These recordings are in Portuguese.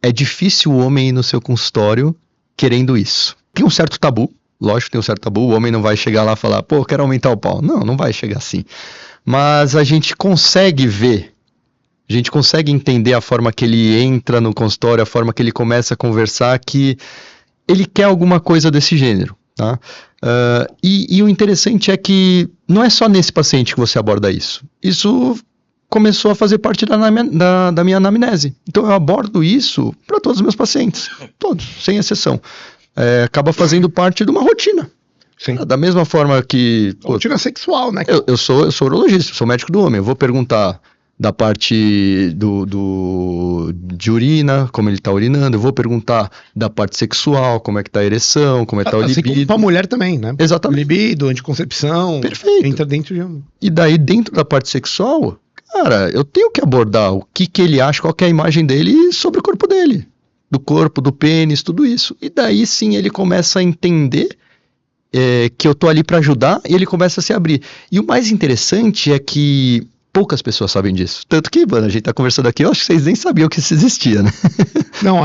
é difícil o homem ir no seu consultório querendo isso. Tem um certo tabu, lógico que tem um certo tabu, o homem não vai chegar lá e falar, pô, eu quero aumentar o pau. Não, não vai chegar assim. Mas a gente consegue ver, a gente consegue entender a forma que ele entra no consultório, a forma que ele começa a conversar, que ele quer alguma coisa desse gênero, tá? E o interessante é que não é só nesse paciente que você aborda isso. Isso começou a fazer parte da minha anamnese. Então eu abordo isso para todos os meus pacientes, todos, sem exceção. Acaba fazendo parte de uma rotina. Sim. Da mesma forma que... rotina sexual, né? Eu sou urologista, sou médico do homem. Eu vou perguntar da parte de urina, como ele tá urinando. Eu vou perguntar da parte sexual, como é que tá a ereção, como é que tá o libido. Assim pra mulher também, né? Exatamente. Libido, anticoncepção. Perfeito. Entra dentro de um... E daí, dentro da parte sexual, cara, eu tenho que abordar o que ele acha, qual que é a imagem dele sobre o corpo dele. Do corpo, do pênis, tudo isso. E daí, sim, ele começa a entender que eu tô ali para ajudar e ele começa a se abrir. E o mais interessante é que poucas pessoas sabem disso. Tanto que, mano, a gente tá conversando aqui, eu acho que vocês nem sabiam que isso existia, né? Não,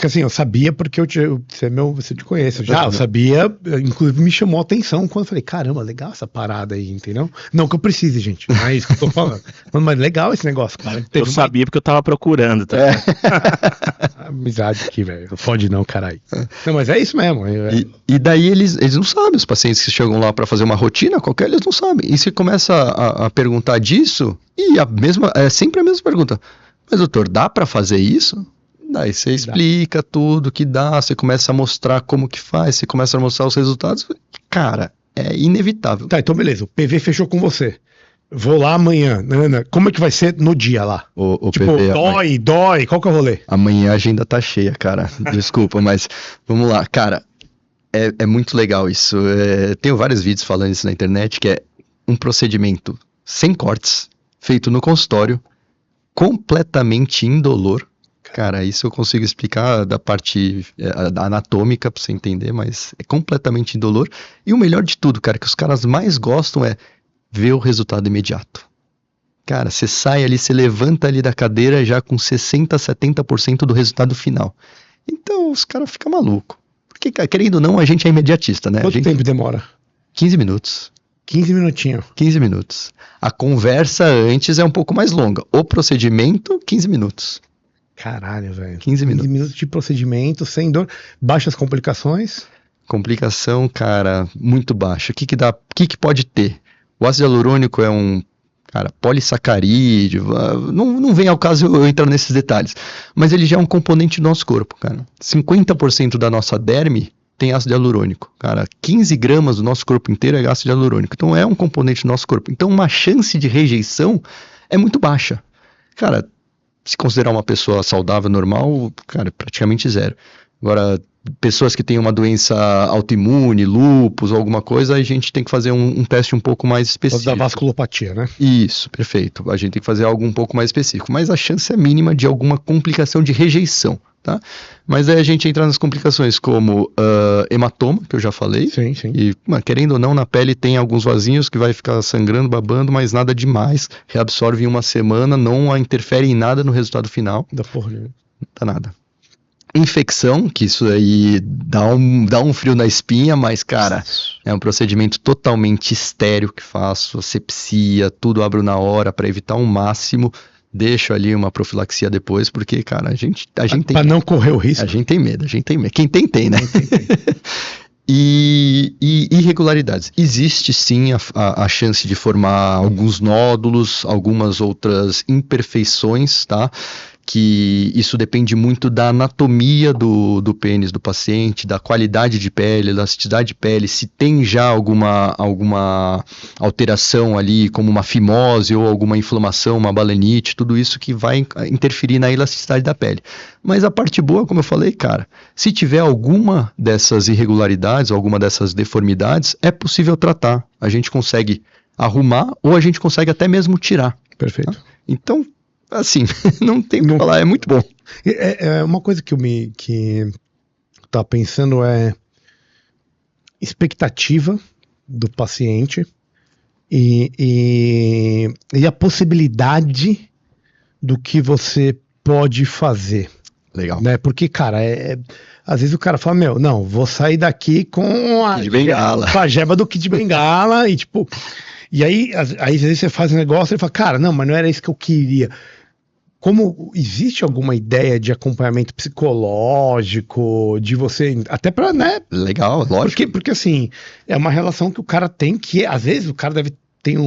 assim, eu sabia porque você te conhece. Eu sabia, inclusive me chamou a atenção quando eu falei, caramba, legal essa parada aí, entendeu? Não que eu precise, gente, não é isso que eu tô falando. Mas legal esse negócio, cara. Eu sabia porque eu tava procurando, tá? Amizade aqui, velho. Não fode não, caralho. Não, mas é isso mesmo. E daí eles não sabem, os pacientes que chegam lá para fazer uma rotina qualquer, eles não sabem. E você começa a perguntar disso, e é sempre a mesma pergunta. Mas, doutor, dá para fazer isso? Daí você explica tudo que dá, você começa a mostrar como que faz, você começa a mostrar os resultados. Cara, é inevitável. Tá, então beleza, o PV fechou com você. Vou lá amanhã, Ana, como é que vai ser no dia lá? O tipo, PV, dói, qual que é o rolê? Amanhã a agenda tá cheia, cara, desculpa, mas vamos lá, cara, é muito legal isso. Tenho vários vídeos falando isso na internet, que é um procedimento sem cortes, feito no consultório, completamente indolor. Cara, isso eu consigo explicar da parte anatômica pra você entender, mas é completamente indolor. E o melhor de tudo, cara, que os caras mais gostam é ver o resultado imediato. Cara, você sai ali, você levanta ali da cadeira já com 60%, 70% do resultado final. Então os caras ficam malucos. Porque, cara, querendo ou não, a gente é imediatista, né? Quanto tempo demora? 15 minutos. 15 minutinhos. 15 minutos. A conversa antes é um pouco mais longa. O procedimento, 15 minutos. Caralho, velho. 15 minutos. 15 minutos de procedimento, sem dor. Baixas complicações? Complicação, cara, muito baixa. O que pode ter? O ácido hialurônico é um, cara, polissacarídeo. Não vem ao caso eu entrar nesses detalhes. Mas ele já é um componente do nosso corpo, cara. 50% da nossa derme tem ácido hialurônico. Cara, 15 gramas do nosso corpo inteiro é ácido hialurônico. Então é um componente do nosso corpo. Então uma chance de rejeição é muito baixa. Cara, se considerar uma pessoa saudável, normal, cara, praticamente zero. Agora, pessoas que têm uma doença autoimune, lúpus ou alguma coisa, a gente tem que fazer um teste um pouco mais específico. Da vasculopatia, né? Isso, perfeito. A gente tem que fazer algo um pouco mais específico. Mas a chance é mínima de alguma complicação de rejeição, tá? Mas aí a gente entra nas complicações como hematoma, que eu já falei. Sim, sim. E, querendo ou não, na pele tem alguns vasinhos que vai ficar sangrando, babando, mas nada demais. Reabsorve em uma semana, não interfere em nada no resultado final. Da porra, né? Não dá nada. Infecção, que isso aí dá um frio na espinha, mas, cara, é um procedimento totalmente estéril que faço, asepsia, tudo abro na hora para evitar ao máximo, deixo ali uma profilaxia depois, porque, cara, a gente tem... Para não correr o risco. A gente tem medo. Quem tem, né? E irregularidades. Existe sim a chance de formar alguns nódulos, algumas outras imperfeições, tá? Que isso depende muito da anatomia do pênis do paciente, da qualidade de pele, elasticidade de pele, se tem já alguma alteração ali, como uma fimose ou alguma inflamação, uma balenite, tudo isso que vai interferir na elasticidade da pele. Mas a parte boa, como eu falei, cara, se tiver alguma dessas irregularidades, alguma dessas deformidades, é possível tratar. A gente consegue arrumar ou a gente consegue até mesmo tirar. Perfeito. Tá? Então, assim, não tem o que falar, é muito bom. Uma coisa que eu tá pensando é expectativa do paciente e a possibilidade do que você pode fazer. Legal. Né? Porque, cara, às vezes o cara fala, meu, não, vou sair daqui com a Kid Bengala. com a jeba do Kid Bengala e tipo... E aí, às vezes você faz um negócio e fala, cara, não, mas não era isso que eu queria. Como existe alguma ideia de acompanhamento psicológico, de você, até pra, né? Legal, lógico. Porque assim, é uma relação que o cara tem que, às vezes o cara deve ter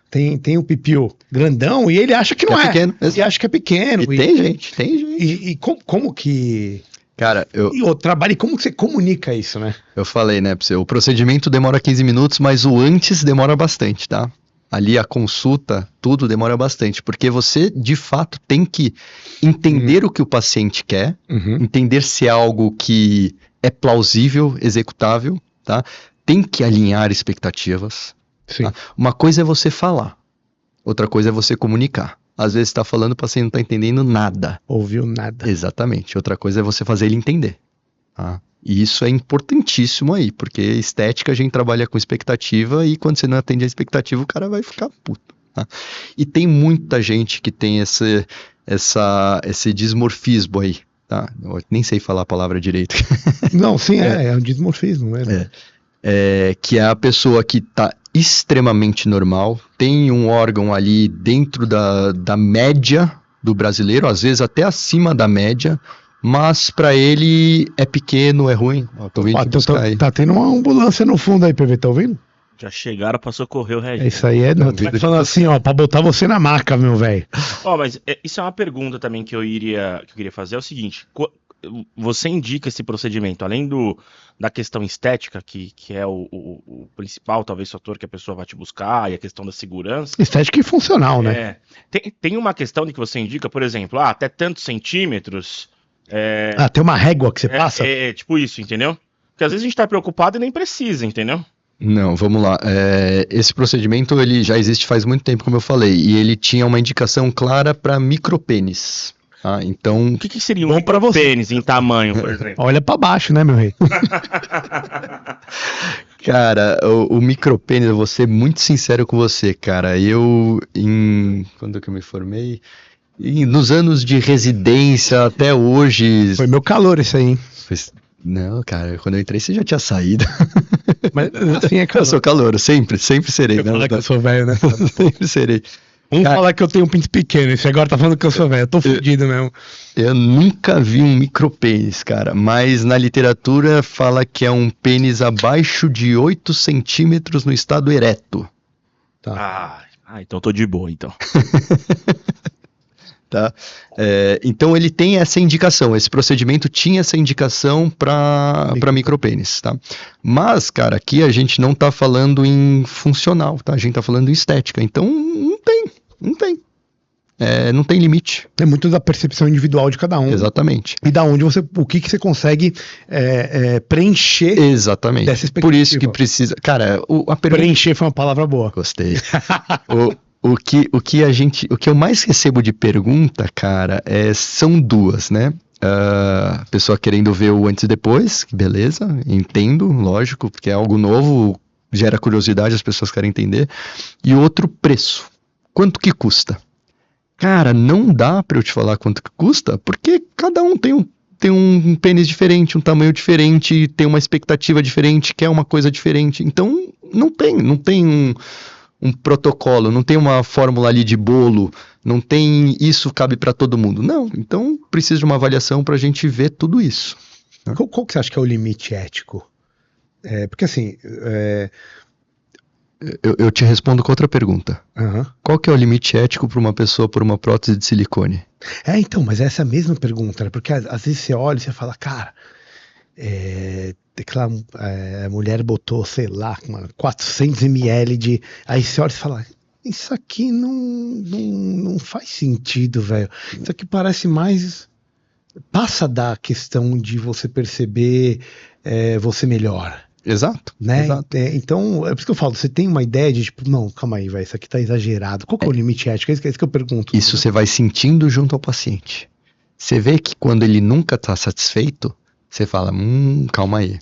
tem um pipiu grandão e ele acha que não é. Pequeno. Ele acha que é pequeno. E tem gente. E como que... Cara, E o trabalho, e como que você comunica isso, né? eu falei, né, pra você, o procedimento demora 15 minutos, mas o antes demora bastante, tá? Ali a consulta, tudo demora bastante, porque você, de fato, tem que entender o que o paciente quer, entender se é algo que é plausível, executável, tá? Tem que alinhar expectativas. Sim. Tá? Uma coisa é você falar, outra coisa é você comunicar. Às vezes está falando, o paciente não está entendendo nada. Ouviu nada. Exatamente. Outra coisa é você fazer ele entender. Tá? E isso é importantíssimo aí, porque estética a gente trabalha com expectativa e quando você não atende a expectativa, o cara vai ficar puto. Tá? E tem muita gente que tem esse dismorfismo aí. Tá? Eu nem sei falar a palavra direito. Não, sim, é um dismorfismo mesmo. Que é a pessoa que está extremamente normal, tem um órgão ali dentro da média do brasileiro, às vezes até acima da média, mas para ele é pequeno, é ruim. Ó, tô vindo buscar aí. Tá tendo uma ambulância no fundo aí, PV, tá ouvindo? Já chegaram pra socorrer o Regis. Isso aí não, tô falando assim, ó, pra botar você na maca, meu velho. Mas isso é uma pergunta também que eu queria fazer, é o seguinte, você indica esse procedimento, além da questão estética, que é o principal, talvez, fator que a pessoa vai te buscar, e a questão da segurança. Estética e funcional, né? Tem uma questão de que você indica, por exemplo, até tantos centímetros. Tem uma régua que você passa? Tipo isso, entendeu? Porque às vezes a gente tá preocupado e nem precisa, entendeu? Não, vamos lá. Esse procedimento ele já existe faz muito tempo, como eu falei, e ele tinha uma indicação clara para micropênis. Então, o que seria um micropênis em tamanho, por exemplo? Olha pra baixo, né, meu rei? Cara, o micropênis, eu vou ser muito sincero com você, cara. Quando que eu me formei? Nos anos de residência até hoje... Foi meu calor isso aí, hein? Não, cara, quando eu entrei você já tinha saído. Mas assim é calor. Eu sou calouro, sempre serei. Eu falar que eu sou velho, né? Sempre serei. Falar que eu tenho um pinto pequeno, e você agora tá falando que eu sou velho, eu tô fudido mesmo. Eu nunca vi um micropênis, cara, mas na literatura fala que é um pênis abaixo de 8 centímetros no estado ereto. Tá. Então tô de boa, então. Tá? Então ele tem essa indicação, esse procedimento tinha essa indicação para micropênis, tá? Mas, cara, aqui a gente não tá falando em funcional, tá? A gente tá falando em estética, então não tem. Não tem limite. É muito da percepção individual de cada um. Exatamente. E da onde o que você consegue preencher. Exatamente. Dessa expectativa. Por isso que precisa. Cara, a pergunta. Preencher foi uma palavra boa. Gostei. O que eu mais recebo de pergunta, cara, são duas, né? A pessoa querendo ver o antes e depois, beleza, entendo, lógico, porque é algo novo, gera curiosidade, as pessoas querem entender. E outro, preço. Quanto que custa? Cara, não dá pra eu te falar quanto que custa, porque cada um tem um pênis diferente, um tamanho diferente, tem uma expectativa diferente, quer uma coisa diferente. Então, não tem um protocolo, não tem uma fórmula ali de bolo, não tem isso cabe para todo mundo. Não, então precisa de uma avaliação para a gente ver tudo isso. Qual que você acha que é o limite ético? Porque assim... Eu te respondo com outra pergunta. Uhum. Qual que é o limite ético para uma pessoa por uma prótese de silicone? Então, mas essa é a mesma pergunta, né? Porque às vezes você olha e você fala, cara... a mulher botou, sei lá, 400 ml de... Aí você olha e fala, isso aqui não faz sentido, velho. Isso aqui parece mais... Passa da questão de você perceber você melhor. Exato. Né? Exato. Então, é por isso que eu falo, você tem uma ideia de tipo, não, calma aí, velho, isso aqui tá exagerado. Qual que é o limite ético? É isso que eu pergunto. Isso você vai sentindo junto ao paciente. Você vê que quando ele nunca tá satisfeito, você fala, calma aí.